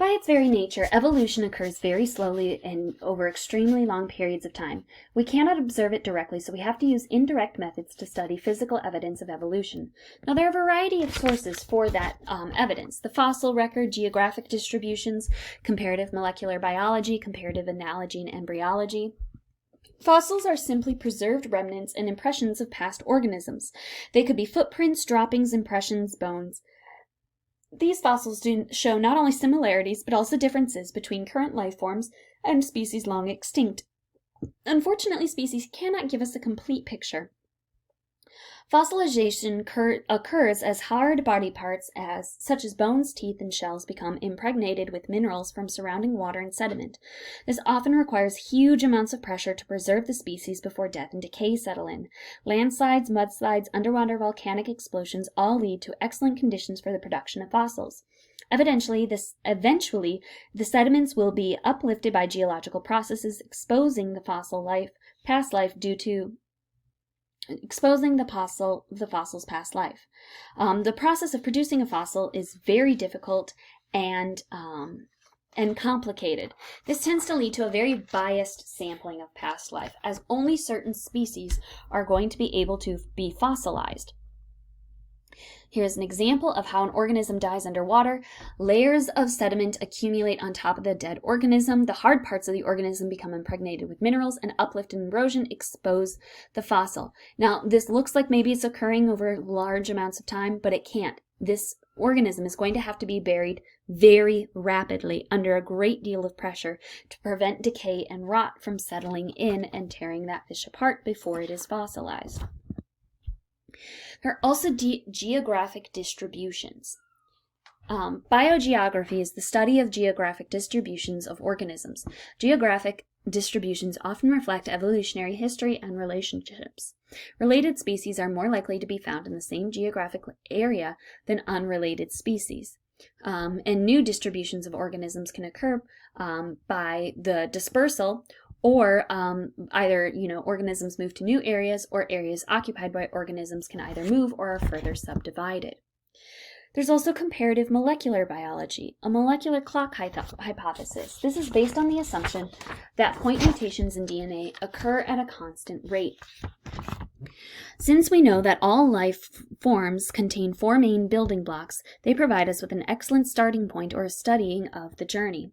By its very nature, evolution occurs very slowly and over extremely long periods of time. We cannot observe it directly, so we have to use indirect methods to study physical evidence of evolution. Now, there are a variety of sources for that evidence. The fossil record, geographic distributions, comparative molecular biology, comparative analogy, and embryology. Fossils are simply preserved remnants and impressions of past organisms. They could be footprints, droppings, impressions, bones. These fossils do show not only similarities, but also differences between current life forms and species long extinct. Unfortunately, species cannot give us a complete picture. Fossilization occurs as hard body parts such as bones, teeth, and shells become impregnated with minerals from surrounding water and sediment. This often requires huge amounts of pressure to preserve the species before death and decay settle in. Landslides, mudslides, underwater volcanic explosions all lead to excellent conditions for the production of fossils. Eventually, the sediments will be uplifted by geological processes, exposing the fossil's past life. The process of producing a fossil is very difficult and complicated. This tends to lead to a very biased sampling of past life, as only certain species are going to be able to be fossilized. Here's an example of how an organism dies underwater. Layers of sediment accumulate on top of the dead organism. The hard parts of the organism become impregnated with minerals, and uplift and erosion expose the fossil. Now, this looks like maybe it's occurring over large amounts of time, but it can't. This organism is going to have to be buried very rapidly under a great deal of pressure to prevent decay and rot from settling in and tearing that fish apart before it is fossilized. There are also geographic distributions. Biogeography is the study of geographic distributions of organisms. Geographic distributions often reflect evolutionary history and relationships. Related species are more likely to be found in the same geographic area than unrelated species. And new distributions of organisms can occur by the dispersal or either, organisms move to new areas, or areas occupied by organisms can either move or are further subdivided. There's also comparative molecular biology, a molecular clock hypothesis. This is based on the assumption that point mutations in DNA occur at a constant rate. Since we know that all life forms contain 4 main building blocks, they provide us with an excellent starting point or a studying of the journey.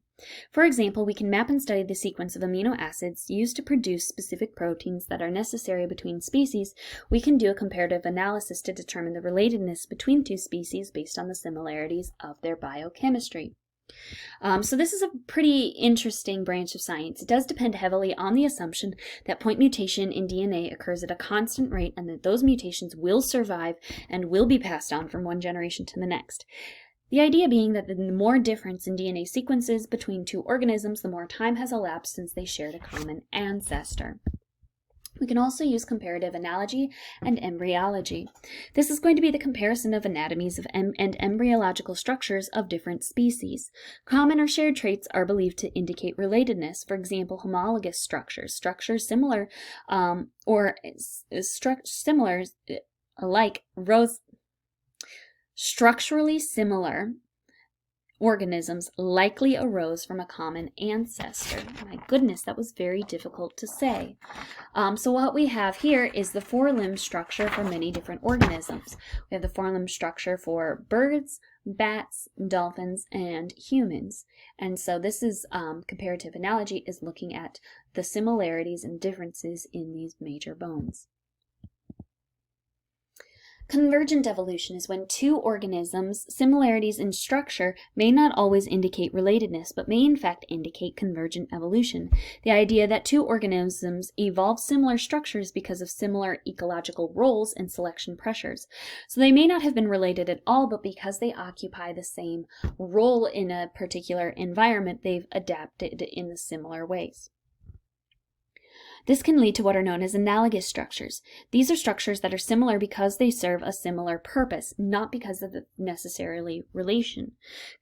For example, we can map and study the sequence of amino acids used to produce specific proteins that are necessary between species. We can do a comparative analysis to determine the relatedness between 2 species based on the similarities of their biochemistry. So this is a pretty interesting branch of science. It does depend heavily on the assumption that point mutation in DNA occurs at a constant rate and that those mutations will survive and will be passed on from one generation to the next. The idea being that the more difference in DNA sequences between 2 organisms, the more time has elapsed since they shared a common ancestor. We can also use comparative analogy and embryology. This is going to be the comparison of anatomies and embryological structures of different species. Common or shared traits are believed to indicate relatedness. For example, homologous structures similar structurally similar organisms likely arose from a common ancestor. My goodness, that was very difficult to say. So what we have here is the 4-limb structure for many different organisms. We have the 4-limb structure for birds, bats, dolphins, and humans. And so this is comparative analogy is looking at the similarities and differences in these major bones. Convergent evolution is when 2 organisms' similarities in structure may not always indicate relatedness, but may in fact indicate convergent evolution. The idea that 2 organisms evolve similar structures because of similar ecological roles and selection pressures. So they may not have been related at all, but because they occupy the same role in a particular environment, they've adapted in the similar ways. This can lead to what are known as analogous structures. These are structures that are similar because they serve a similar purpose, not because of the necessarily relation.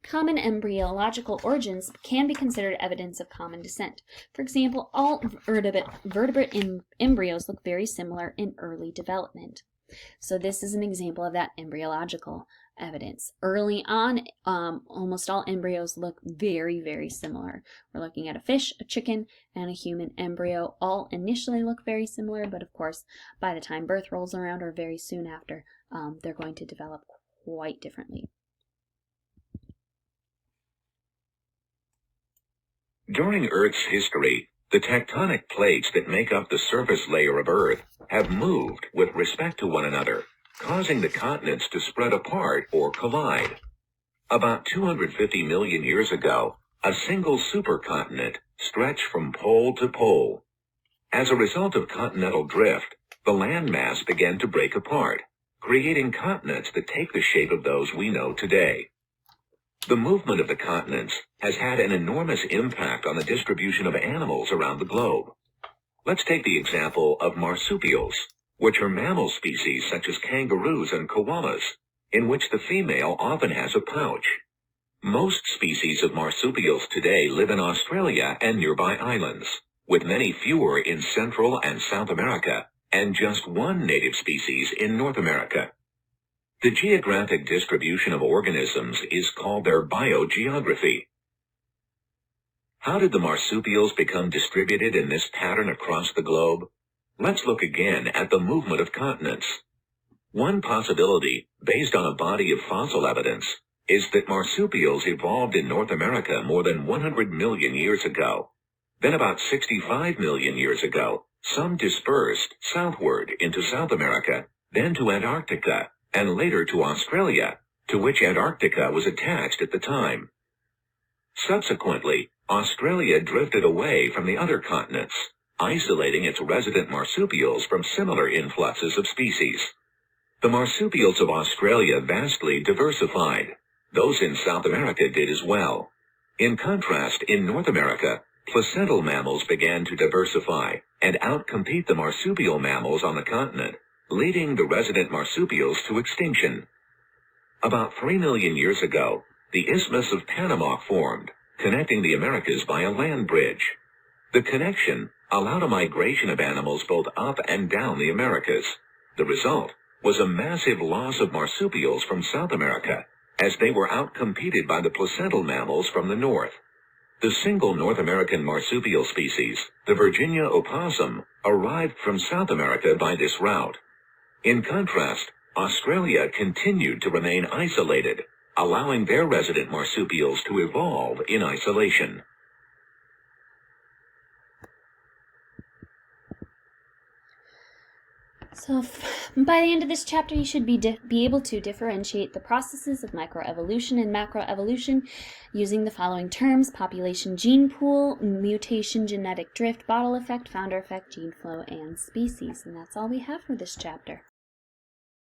Common embryological origins can be considered evidence of common descent. For example, all vertebrate embryos look very similar in early development. So this is an example of that embryological evidence. Early on, almost all embryos look very, very similar. We're looking at a fish, a chicken, and a human embryo. All initially look very similar, but of course, by the time birth rolls around or very soon after, they're going to develop quite differently. During Earth's history, the tectonic plates that make up the surface layer of Earth have moved with respect to one another, causing the continents to spread apart or collide. About 250 million years ago, a single supercontinent stretched from pole to pole. As a result of continental drift, the landmass began to break apart, creating continents that take the shape of those we know today. The movement of the continents has had an enormous impact on the distribution of animals around the globe. Let's take the example of marsupials, which are mammal species such as kangaroos and koalas, in which the female often has a pouch. Most species of marsupials today live in Australia and nearby islands, with many fewer in Central and South America, and just one native species in North America. The geographic distribution of organisms is called their biogeography. How did the marsupials become distributed in this pattern across the globe? Let's look again at the movement of continents. One possibility, based on a body of fossil evidence, is that marsupials evolved in North America more than 100 million years ago. Then about 65 million years ago, some dispersed southward into South America, then to Antarctica, and later to Australia, to which Antarctica was attached at the time. Subsequently, Australia drifted away from the other continents, isolating its resident marsupials from similar influxes of species. The marsupials of Australia vastly diversified. Those in South America did as well. In contrast, in North America, placental mammals began to diversify and outcompete the marsupial mammals on the continent, leading the resident marsupials to extinction. About 3 million years ago, the Isthmus of Panama formed, connecting the Americas by a land bridge. The connection allowed a migration of animals both up and down the Americas. The result was a massive loss of marsupials from South America, as they were outcompeted by the placental mammals from the north. The single North American marsupial species, the Virginia opossum, arrived from South America by this route. In contrast, Australia continued to remain isolated, allowing their resident marsupials to evolve in isolation. So by the end of this chapter, you should be able to differentiate the processes of microevolution and macroevolution using the following terms: population gene pool, mutation, genetic drift, bottle effect, founder effect, gene flow, and species. And that's all we have for this chapter.